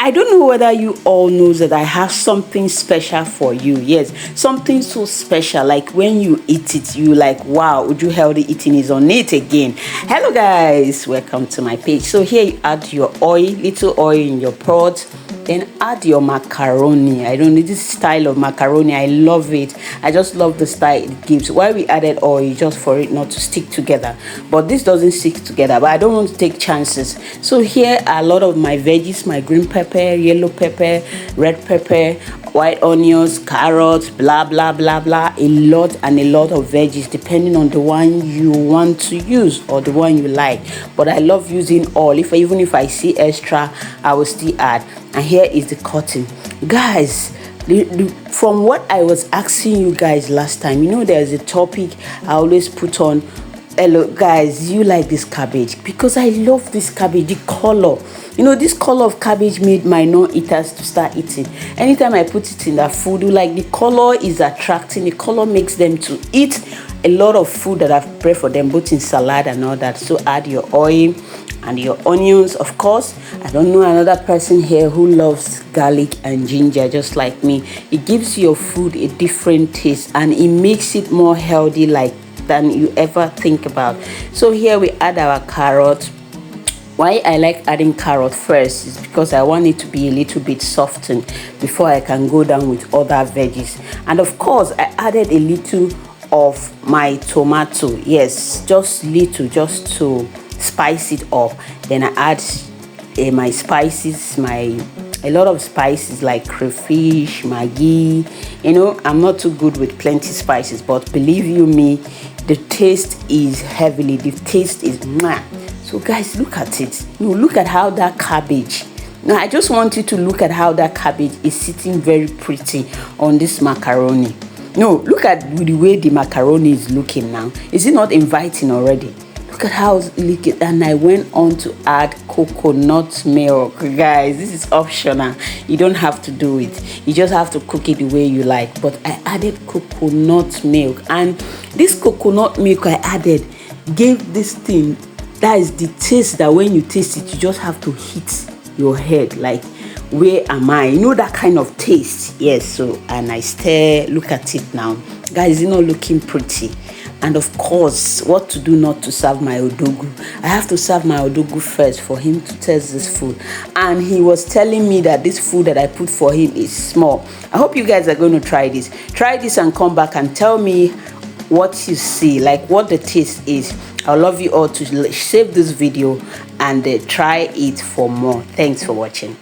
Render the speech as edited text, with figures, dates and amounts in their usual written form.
I don't know whether you all know that I have something special for you. Yes, something so special, like when you eat it, you like, wow, Uju Healthy Eating is on it again. Hello guys, welcome to my page. So here you add your oil, little oil in your pot, then add your macaroni. I don't know this style of macaroni, I love it. I just love the style it gives. Why we added oil? Just for it not to stick together, but this doesn't stick together, but I don't want to take chances. So here are a lot of my veggies, my green pepper, yellow pepper, red pepper, white onions, carrots, blah blah blah blah, a lot of veggies depending on the one you want to use or the one you like. But I love using all. Even if I see extra, I will still add. And here is the cutting, guys. From what I was asking you guys last time, there's a topic I always put on. Hello guys, you like this cabbage? Because I love this cabbage, the color. This color of cabbage made my non-eaters to start eating. Anytime I put it in their food, like the color is attracting, the color makes them to eat a lot of food that I've prepared for them, both in salad and all that. So add your oil and your onions, of course. I don't know another person here who loves garlic and ginger just like me. It gives your food a different taste and it makes it more healthy than you ever think about. So here we add our carrot. Why I like adding carrot first is because I want it to be a little bit softened before I can go down with other veggies. And of course I added a little of my tomato. Yes, just little, just to spice it up. Then I add my spices, a lot of spices like crayfish, Maggi. I'm not too good with plenty spices, but believe you me, the taste is heavily, the taste is mwah. So guys, look at it. Look at how that cabbage. Now I just want you to look at how that cabbage is sitting very pretty on this macaroni. Look at the way the macaroni is looking now. Is it not inviting already? Look at how it's looking. And I went on to add coconut milk. Guys, this is optional. You don't have to do it. You just have to cook it the way you like. But I added coconut milk. And this coconut milk I added gave this thing, that is the taste that when you taste it, you just have to hit your head. Like, where am I? That kind of taste. Yes, so, and I stare, look at it now. Guys, looking pretty. And of course, what to do not to serve my odogu. I have to serve my odogu first for him to taste this food. And he was telling me that this food that I put for him is small. I hope you guys are going to try this. Try this and come back and tell me what you see, like what the taste is. I love you all to save this video and try it for more. Thanks for watching.